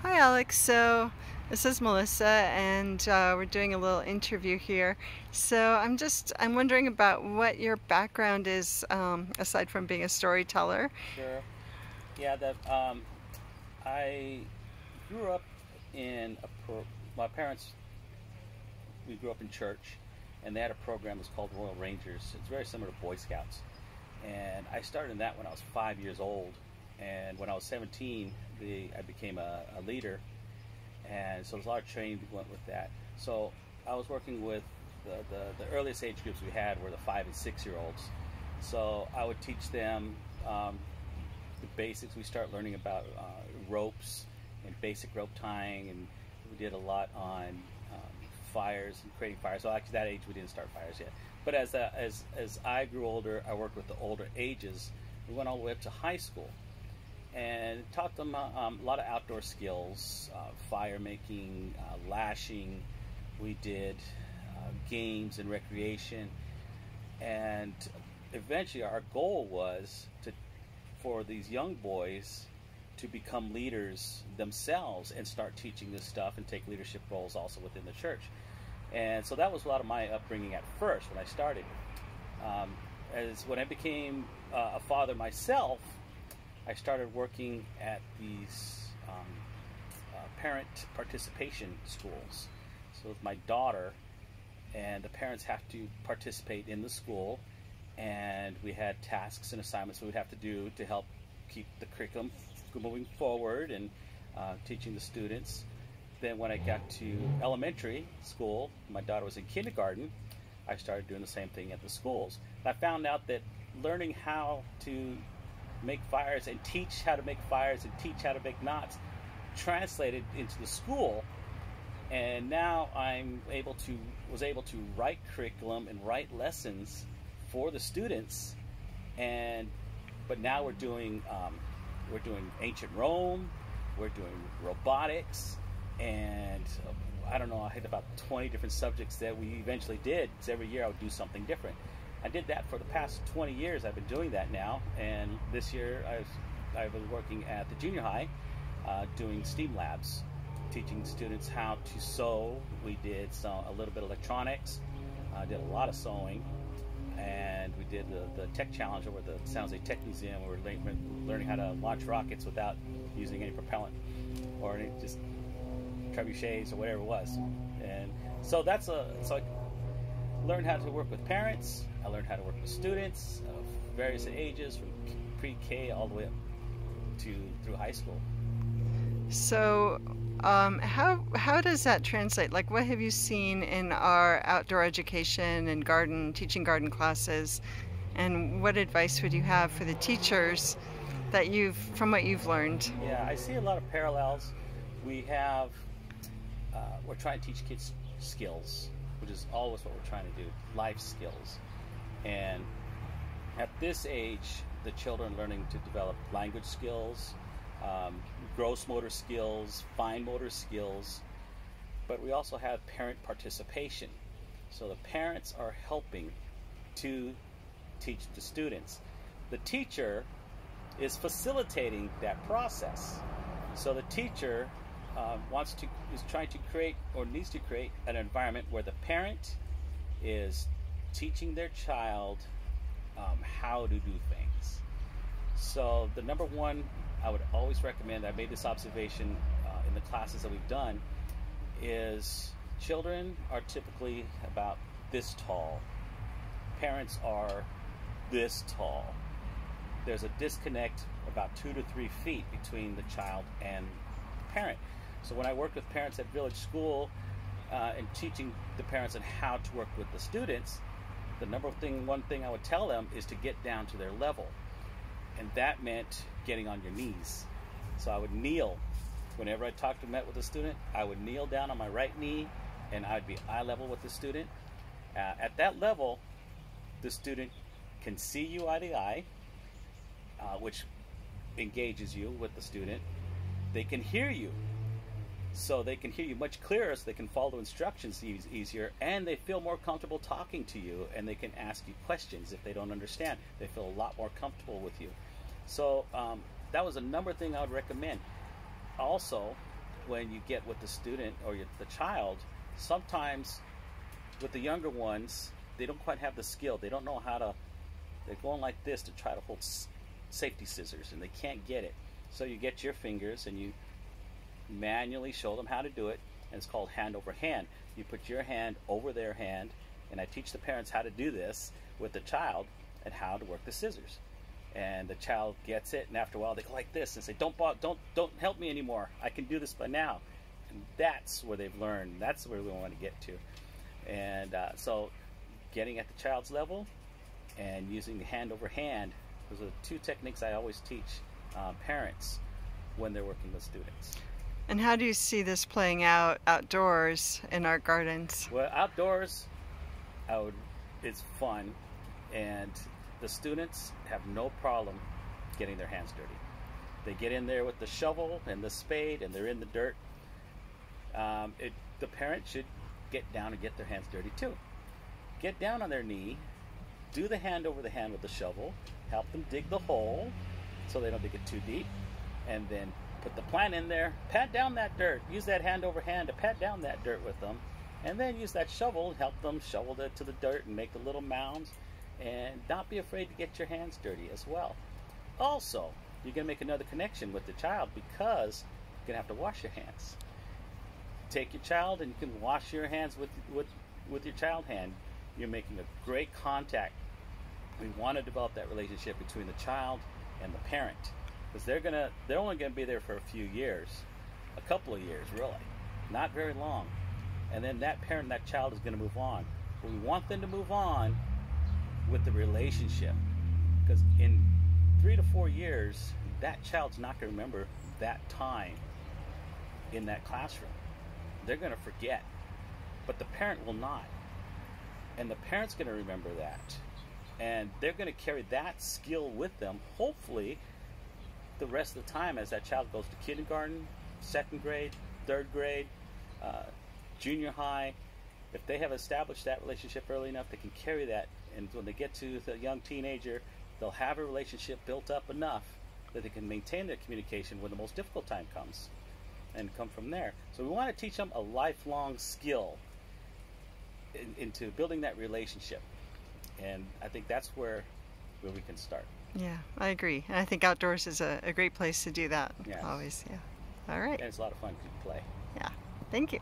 Hi, Alex. So this is Melissa, and we're doing a little interview here. So I'm wondering about what your background is, aside from being a storyteller. Sure. Yeah, that I grew up in my parents. We grew up in church, and they had a program that's called Royal Rangers. It's very similar to Boy Scouts, and I started in that when I was 5 years old. And when I was 17, I became a leader, and so there's a lot of training that went with that. So I was working with the earliest age groups we had were the 5 and 6 year olds. So I would teach them the basics. We start learning about ropes and basic rope tying, and we did a lot on fires and creating fires. So actually, that age we didn't start fires yet. But as I grew older, I worked with the older ages. We went all the way up to high school and taught them a lot of outdoor skills, fire making, lashing. We did games and recreation, and eventually our goal was for these young boys to become leaders themselves and start teaching this stuff and take leadership roles also within the church. And so that was a lot of my upbringing at first when I started. As when I became a father myself, I started working at these parent participation schools. So with my daughter, and the parents have to participate in the school, and we had tasks and assignments we would have to do to help keep the curriculum moving forward and teaching the students. Then when I got to elementary school, my daughter was in kindergarten, I started doing the same thing at the schools. I found out that learning how to make fires and teach how to make fires and teach how to make knots translated into the school, and now was able to write curriculum and write lessons for the students. But now we're doing ancient Rome, we're doing robotics, and I don't know, I had about 20 different subjects that we eventually did, because every year I would do something different. I did that for the past 20 years. I've been doing that now, and this year I was working at the junior high doing STEAM labs, teaching students how to sew. We did a little bit of electronics, did a lot of sewing, and we did the tech challenge over the San Jose Tech Museum. We were learning how to launch rockets without using any propellant or any just trebuchets or whatever it was. And so so I learned how to work with parents. I learned how to work with students of various ages, from pre-K all the way up through high school. So, how does that translate? Like, what have you seen in our outdoor education and teaching garden classes, and what advice would you have for the teachers from what you've learned? Yeah, I see a lot of parallels. We're trying to teach kids skills, which is always what we're trying to do, life skills. And at this age, the children learning to develop language skills, gross motor skills, fine motor skills, but we also have parent participation. So the parents are helping to teach the students. The teacher is facilitating that process. So the teacher is trying to create, or needs to create, an environment where the parent is teaching their child how to do things. So the number one I would always recommend, I made this observation in the classes that we've done, is children are typically about this tall. Parents are this tall. There's a disconnect about 2 to 3 feet between the child and the parent. So when I worked with parents at Village School and teaching the parents on how to work with the students, the one thing I would tell them is to get down to their level. And that meant getting on your knees. So I would kneel. Whenever I met with a student, I would kneel down on my right knee, and I'd be eye level with the student. At that level, the student can see you eye to eye, which engages you with the student. They can hear you, so they can hear you much clearer, so they can follow instructions easier, and they feel more comfortable talking to you, and they can ask you questions if they don't understand. They feel a lot more comfortable with you. So that was a number thing I would recommend. Also, when you get with the student or the child, sometimes with the younger ones, they don't quite have the skill. They don't know how to, they're going like this to try to hold safety scissors, and they can't get it. So you get your fingers and you manually show them how to do it, and it's called hand over hand. You put your hand over their hand, and I teach the parents how to do this with the child and how to work the scissors. And the child gets it, and after a while they go like this and say, don't help me anymore, I can do this by now. And that's where they've learned. That's where we want to get to. And so getting at the child's level and using the hand over hand, those are the two techniques I always teach parents when they're working with students. And how do you see this playing out outdoors in our gardens? Well, outdoors, it's fun, and the students have no problem getting their hands dirty. They get in there with the shovel and the spade, and they're in the dirt. The parent should get down and get their hands dirty too. Get down on their knee, do the hand over the hand with the shovel, help them dig the hole so they don't dig it too deep, and then put the plant in there, pat down that dirt, use that hand over hand to pat down that dirt with them, and then use that shovel, help them shovel it to the dirt and make the little mounds, and not be afraid to get your hands dirty as well. Also, you're going to make another connection with the child because you're going to have to wash your hands. Take your child and you can wash your hands with your child hand. You're making a great contact. We want to develop that relationship between the child and the parent, because they're only going to be there for a few years, a couple of years really, not very long, and then that parent and that child is going to move on. But we want them to move on with the relationship, because in 3 to 4 years that child's not going to remember that time in that classroom. They're going to forget, but the parent will not, and the parent's going to remember that, and they're going to carry that skill with them, hopefully the rest of the time as that child goes to kindergarten, 2nd grade, 3rd grade, junior high. If they have established that relationship early enough, they can carry that, and when they get to the young teenager, they'll have a relationship built up enough that they can maintain their communication when the most difficult time comes, and come from there. So we want to teach them a lifelong skill into building that relationship, and I think that's where we can start. Yeah, I agree. And I think outdoors is a great place to do that. Yes. Always, yeah. All right. And it's a lot of fun to play. Yeah. Thank you.